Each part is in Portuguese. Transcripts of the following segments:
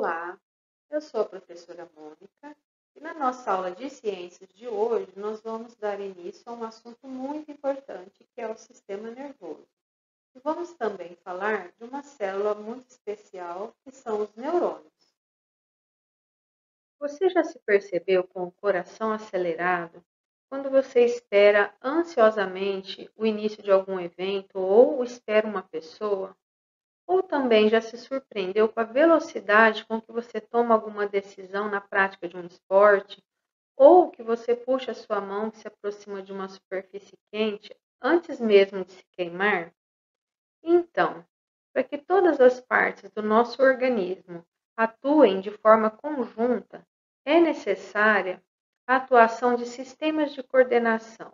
Olá, eu sou a professora Mônica e na nossa aula de ciências de hoje nós vamos dar início a um assunto muito importante que é o sistema nervoso. E vamos também falar de uma célula muito especial que são os neurônios. Você já se percebeu com o coração acelerado quando você espera ansiosamente o início de algum evento ou espera uma pessoa? Ou também já se surpreendeu com a velocidade com que você toma alguma decisão na prática de um esporte, ou que você puxa a sua mão que se aproxima de uma superfície quente antes mesmo de se queimar? Então, para que todas as partes do nosso organismo atuem de forma conjunta, é necessária a atuação de sistemas de coordenação,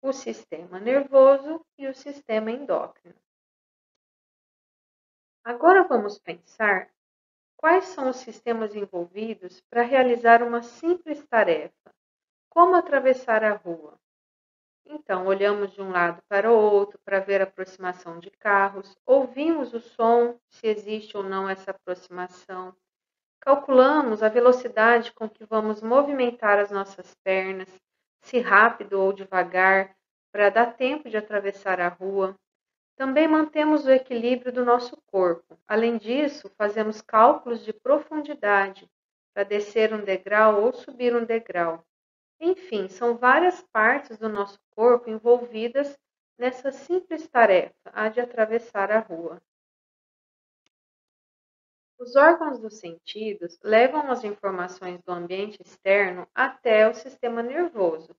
o sistema nervoso e o sistema endócrino. Agora vamos pensar quais são os sistemas envolvidos para realizar uma simples tarefa, como atravessar a rua. Então, olhamos de um lado para o outro para ver a aproximação de carros, ouvimos o som, se existe ou não essa aproximação, calculamos a velocidade com que vamos movimentar as nossas pernas, se rápido ou devagar, para dar tempo de atravessar a rua. Também mantemos o equilíbrio do nosso corpo. Além disso, fazemos cálculos de profundidade para descer um degrau ou subir um degrau. Enfim, são várias partes do nosso corpo envolvidas nessa simples tarefa, a de atravessar a rua. Os órgãos dos sentidos levam as informações do ambiente externo até o sistema nervoso,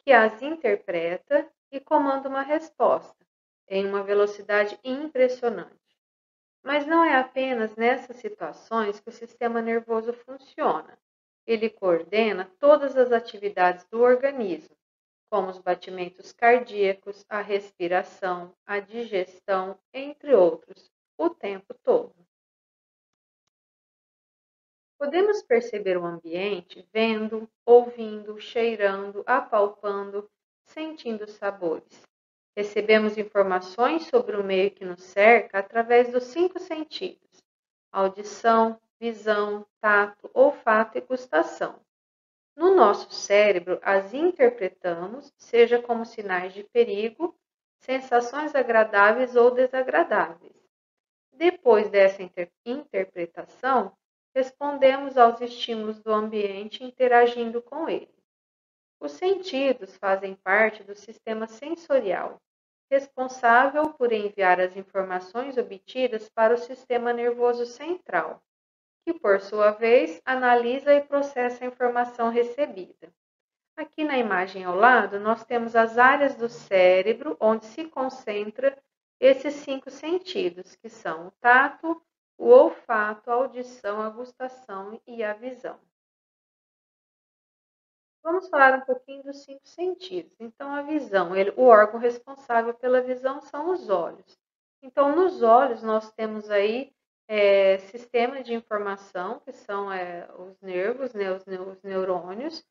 que as interpreta e comanda uma resposta em uma velocidade impressionante. Mas não é apenas nessas situações que o sistema nervoso funciona. Ele coordena todas as atividades do organismo, como os batimentos cardíacos, a respiração, a digestão, entre outros, o tempo todo. Podemos perceber o ambiente vendo, ouvindo, cheirando, apalpando, sentindo sabores. Recebemos informações sobre o meio que nos cerca através dos 5 sentidos: audição, visão, tato, olfato e gustação. No nosso cérebro, as interpretamos, seja como sinais de perigo, sensações agradáveis ou desagradáveis. Depois dessa interpretação, respondemos aos estímulos do ambiente interagindo com ele. Os sentidos fazem parte do sistema sensorial, responsável por enviar as informações obtidas para o sistema nervoso central, que, por sua vez, analisa e processa a informação recebida. Aqui na imagem ao lado, nós temos as áreas do cérebro onde se concentra esses 5 sentidos, que são o tato, o olfato, a audição, a gustação e a visão. Vamos falar um pouquinho dos 5 sentidos. Então, a visão, o órgão responsável pela visão são os olhos. Então, nos olhos, nós temos aí sistema de informação, que são os nervos, né, os neurônios,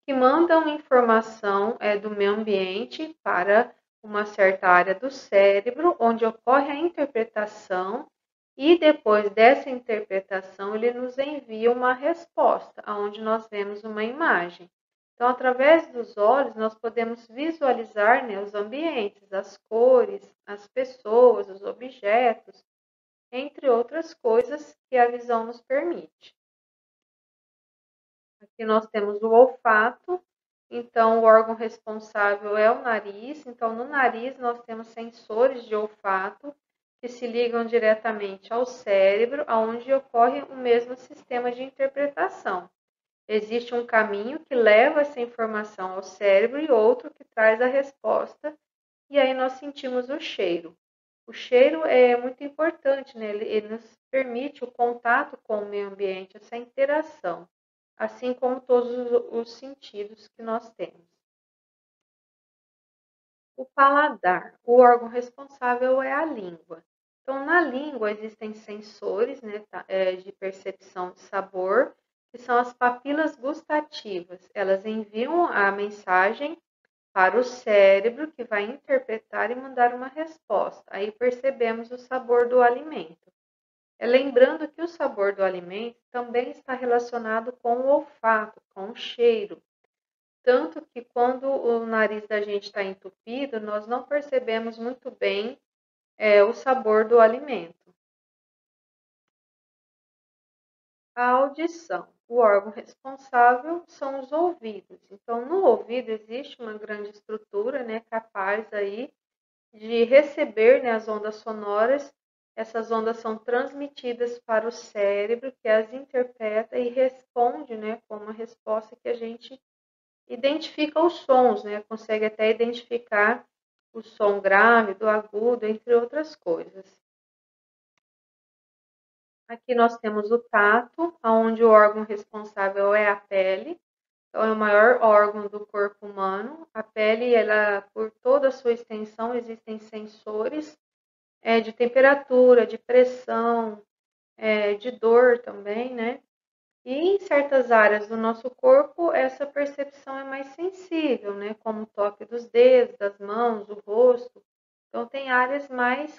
que mandam informação do meio ambiente para uma certa área do cérebro, onde ocorre a interpretação, e depois dessa interpretação, ele nos envia uma resposta, onde nós vemos uma imagem. Então, através dos olhos, nós podemos visualizar, né, os ambientes, as cores, as pessoas, os objetos, entre outras coisas que a visão nos permite. Aqui nós temos o olfato, então o órgão responsável é o nariz. Então, no nariz nós temos sensores de olfato que se ligam diretamente ao cérebro, onde ocorre o mesmo sistema de interpretação. Existe um caminho que leva essa informação ao cérebro e outro que traz a resposta, e aí nós sentimos o cheiro. O cheiro é muito importante, né? Ele nos permite o contato com o meio ambiente, essa interação, assim como todos os sentidos que nós temos. O paladar, o órgão responsável é a língua. Então, na língua existem sensores, né, de percepção de sabor, que são as papilas gustativas. Elas enviam a mensagem para o cérebro, que vai interpretar e mandar uma resposta. Aí percebemos o sabor do alimento. Lembrando que o sabor do alimento também está relacionado com o olfato, com o cheiro. Tanto que quando o nariz da gente está entupido, nós não percebemos muito bem o sabor do alimento. A audição. O órgão responsável são os ouvidos. Então, no ouvido existe uma grande estrutura, capaz aí de receber, as ondas sonoras. Essas ondas são transmitidas para o cérebro, que as interpreta e responde, com uma resposta que a gente identifica os sons, consegue até identificar o som grave, do agudo, entre outras coisas. Aqui nós temos o tato, onde o órgão responsável é a pele. Então, é o maior órgão do corpo humano. A pele, por toda a sua extensão, existem sensores de temperatura, de pressão, de dor também, E em certas áreas do nosso corpo, essa percepção é mais sensível, Como o toque dos dedos, das mãos, o rosto. Então, tem áreas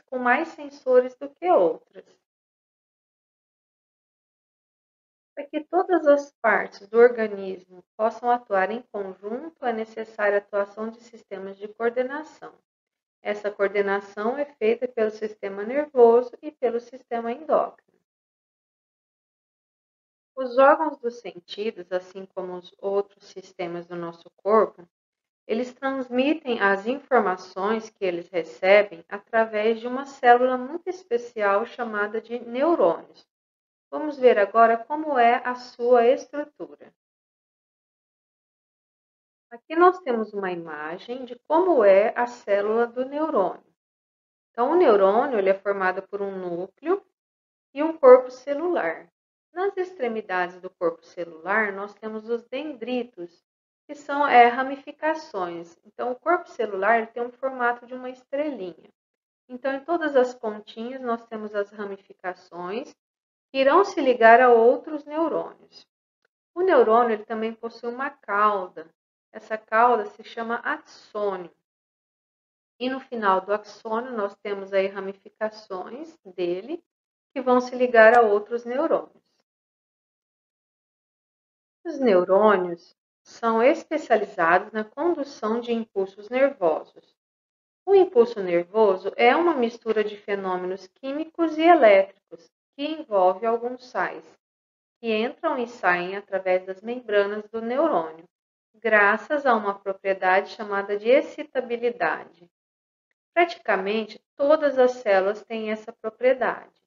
com mais sensores do que outras. Para que todas as partes do organismo possam atuar em conjunto, é necessária a atuação de sistemas de coordenação. Essa coordenação é feita pelo sistema nervoso e pelo sistema endócrino. Os órgãos dos sentidos, assim como os outros sistemas do nosso corpo, eles transmitem as informações que eles recebem através de uma célula muito especial chamada de neurônios. Vamos ver agora como é a sua estrutura. Aqui nós temos uma imagem de como é a célula do neurônio. Então, o neurônio ele é formado por um núcleo e um corpo celular. Nas extremidades do corpo celular, nós temos os dendritos, que são ramificações. Então, o corpo celular tem um formato de uma estrelinha. Então, em todas as pontinhas, nós temos as ramificações que irão se ligar a outros neurônios. O neurônio ele também possui uma cauda. Essa cauda se chama axônio. E no final do axônio, nós temos aí ramificações dele que vão se ligar a outros neurônios. Os neurônios são especializados na condução de impulsos nervosos. O impulso nervoso é uma mistura de fenômenos químicos e elétricos que envolve alguns sais, que entram e saem através das membranas do neurônio, graças a uma propriedade chamada de excitabilidade. Praticamente todas as células têm essa propriedade,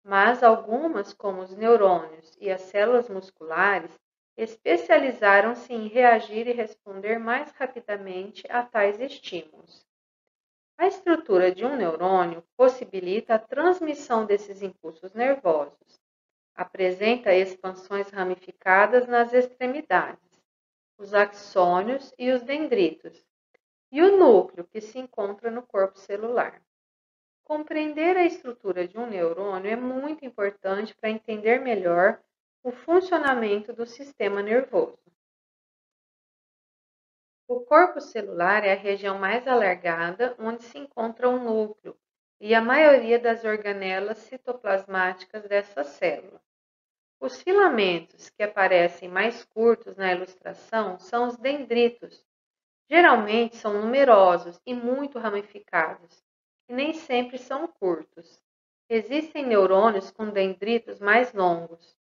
mas algumas, como os neurônios e as células musculares, especializaram-se em reagir e responder mais rapidamente a tais estímulos. A estrutura de um neurônio possibilita a transmissão desses impulsos nervosos. Apresenta expansões ramificadas nas extremidades, os axônios e os dendritos, e o núcleo que se encontra no corpo celular. Compreender a estrutura de um neurônio é muito importante para entender melhor o funcionamento do sistema nervoso. O corpo celular é a região mais alargada onde se encontra o núcleo e a maioria das organelas citoplasmáticas dessa célula. Os filamentos que aparecem mais curtos na ilustração são os dendritos. Geralmente são numerosos e muito ramificados, e nem sempre são curtos. Existem neurônios com dendritos mais longos,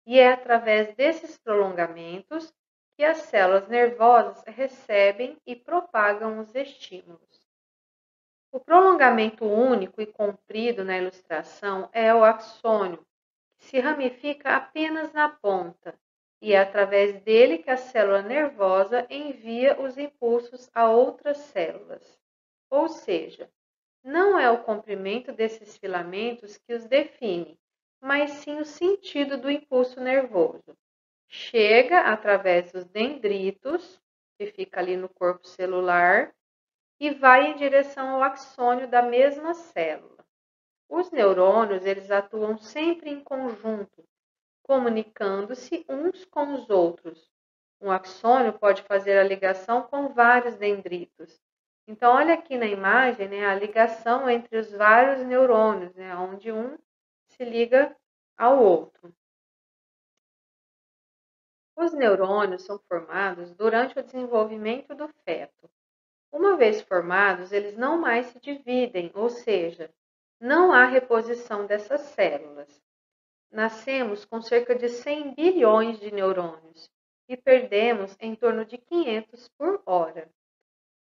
e é através desses prolongamentos que as células nervosas recebem e propagam os estímulos. O prolongamento único e comprido na ilustração é o axônio, que se ramifica apenas na ponta, e é através dele que a célula nervosa envia os impulsos a outras células. Ou seja, não é o comprimento desses filamentos que os define, mas sim o sentido do impulso nervoso. Chega através dos dendritos, que fica ali no corpo celular, e vai em direção ao axônio da mesma célula. Os neurônios, eles atuam sempre em conjunto, comunicando-se uns com os outros. Um axônio pode fazer a ligação com vários dendritos. Então, olha aqui na imagem, a ligação entre os vários neurônios, onde um se liga ao outro. Os neurônios são formados durante o desenvolvimento do feto. Uma vez formados, eles não mais se dividem, ou seja, não há reposição dessas células. Nascemos com cerca de 100 bilhões de neurônios e perdemos em torno de 500 por hora.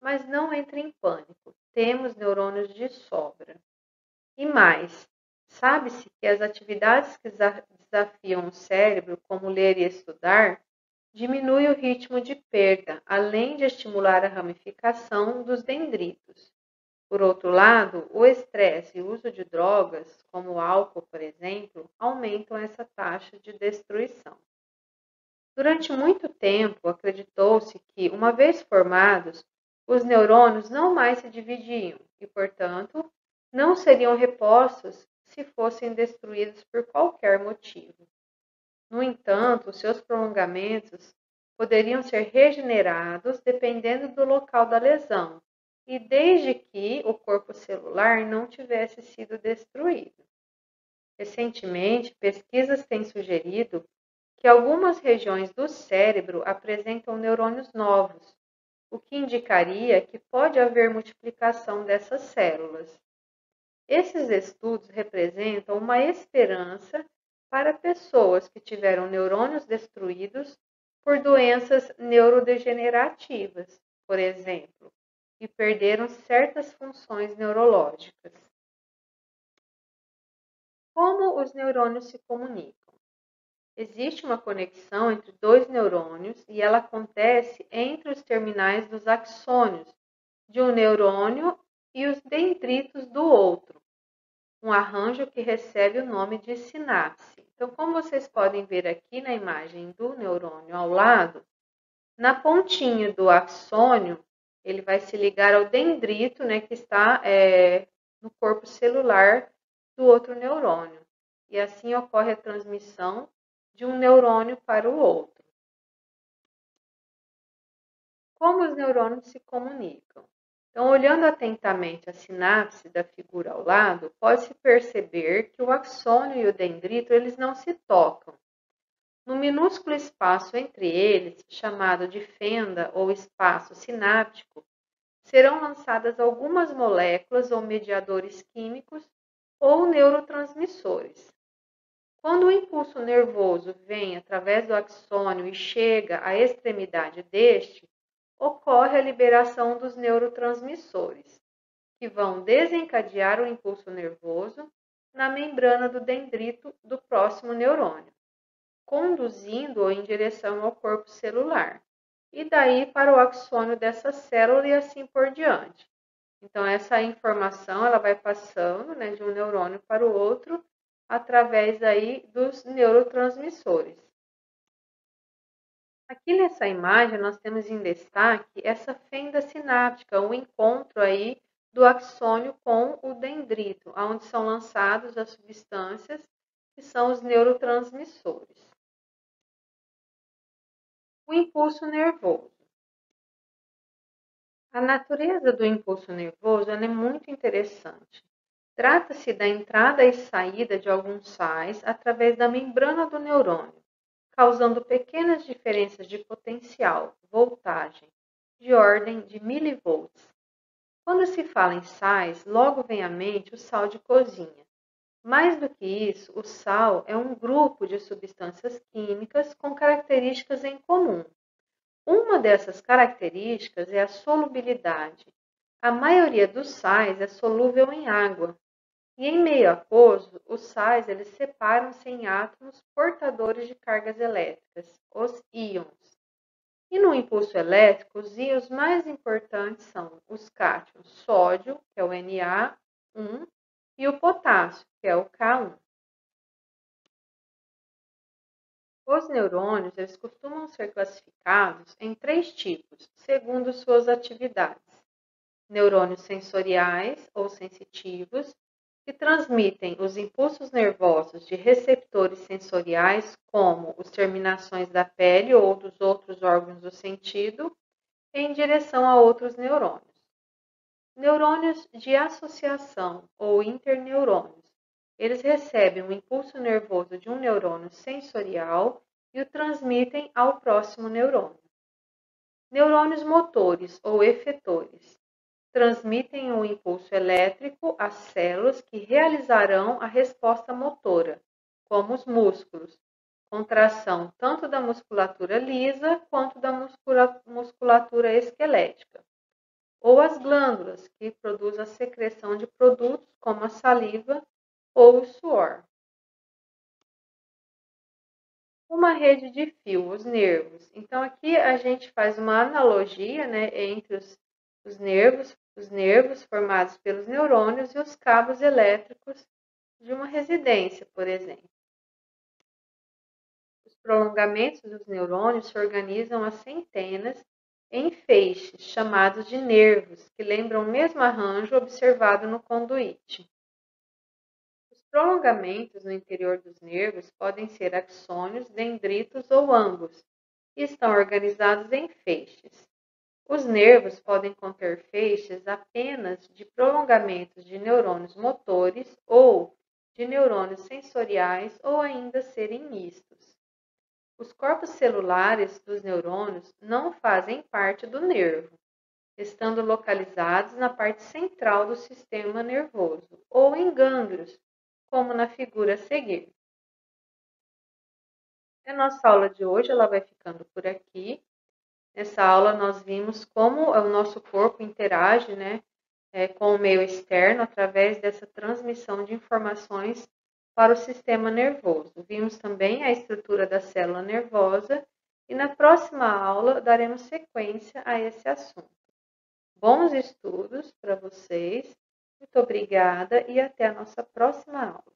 Mas não entre em pânico, temos neurônios de sobra. E mais, sabe-se que as atividades que desafiam o cérebro, como ler e estudar, diminuem o ritmo de perda, além de estimular a ramificação dos dendritos. Por outro lado, o estresse e o uso de drogas, como o álcool, por exemplo, aumentam essa taxa de destruição. Durante muito tempo, acreditou-se que, uma vez formados, os neurônios não mais se dividiam e, portanto, não seriam repostos se fossem destruídos por qualquer motivo. No entanto, seus prolongamentos poderiam ser regenerados dependendo do local da lesão e desde que o corpo celular não tivesse sido destruído. Recentemente, pesquisas têm sugerido que algumas regiões do cérebro apresentam neurônios novos, o que indicaria que pode haver multiplicação dessas células. Esses estudos representam uma esperança para pessoas que tiveram neurônios destruídos por doenças neurodegenerativas, por exemplo, e perderam certas funções neurológicas. Como os neurônios se comunicam? Existe uma conexão entre dois neurônios e ela acontece entre os terminais dos axônios de um neurônio e os dendritos do outro, um arranjo que recebe o nome de sinapse. Então, como vocês podem ver aqui na imagem do neurônio ao lado, na pontinha do axônio, ele vai se ligar ao dendrito, que está no corpo celular do outro neurônio. E assim ocorre a transmissão de um neurônio para o outro. Como os neurônios se comunicam? Então, olhando atentamente a sinapse da figura ao lado, pode-se perceber que o axônio e o dendrito eles não se tocam. No minúsculo espaço entre eles, chamado de fenda ou espaço sináptico, serão lançadas algumas moléculas ou mediadores químicos ou neurotransmissores. Quando o impulso nervoso vem através do axônio e chega à extremidade deste, ocorre a liberação dos neurotransmissores, que vão desencadear o impulso nervoso na membrana do dendrito do próximo neurônio, conduzindo-o em direção ao corpo celular, e daí para o axônio dessa célula e assim por diante. Então, essa informação ela vai passando de um neurônio para o outro através aí dos neurotransmissores. Aqui nessa imagem, nós temos em destaque essa fenda sináptica, o encontro aí do axônio com o dendrito, onde são lançadas as substâncias que são os neurotransmissores. O impulso nervoso. A natureza do impulso nervoso é muito interessante. Trata-se da entrada e saída de alguns sais através da membrana do neurônio, causando pequenas diferenças de potencial, voltagem, de ordem de milivolts. Quando se fala em sais, logo vem à mente o sal de cozinha. Mais do que isso, o sal é um grupo de substâncias químicas com características em comum. Uma dessas características é a solubilidade. A maioria dos sais é solúvel em água. E em meio aquoso, os sais eles separam-se em átomos portadores de cargas elétricas, os íons. E no impulso elétrico, os íons mais importantes são os cátions sódio, que é o Na1, e o potássio, que é o K1. Os neurônios eles costumam ser classificados em 3 tipos, segundo suas atividades. Neurônios sensoriais ou sensitivos, que transmitem os impulsos nervosos de receptores sensoriais, como as terminações da pele ou dos outros órgãos do sentido, em direção a outros neurônios. Neurônios de associação ou interneurônios, Eles recebem um impulso nervoso de um neurônio sensorial e o transmitem ao próximo neurônio. Neurônios motores ou efetores transmitem o impulso elétrico às células que realizarão a resposta motora, como os músculos, contração tanto da musculatura lisa quanto da musculatura esquelética, ou as glândulas, que produzem a secreção de produtos como a saliva ou o suor. Uma rede de fio, os nervos. Então, aqui a gente faz uma analogia, né, entre os nervos formados pelos neurônios e os cabos elétricos de uma residência, por exemplo. Os prolongamentos dos neurônios se organizam a centenas em feixes, chamados de nervos, que lembram o mesmo arranjo observado no conduíte. Os prolongamentos no interior dos nervos podem ser axônios, dendritos ou ambos, e estão organizados em feixes. Os nervos podem conter feixes apenas de prolongamentos de neurônios motores ou de neurônios sensoriais ou ainda serem mistos. Os corpos celulares dos neurônios não fazem parte do nervo, estando localizados na parte central do sistema nervoso ou em gânglios, como na figura a seguir. A nossa aula de hoje ela vai ficando por aqui. Nessa aula nós vimos como o nosso corpo interage, com o meio externo através dessa transmissão de informações para o sistema nervoso. Vimos também a estrutura da célula nervosa e na próxima aula daremos sequência a esse assunto. Bons estudos para vocês, muito obrigada e até a nossa próxima aula.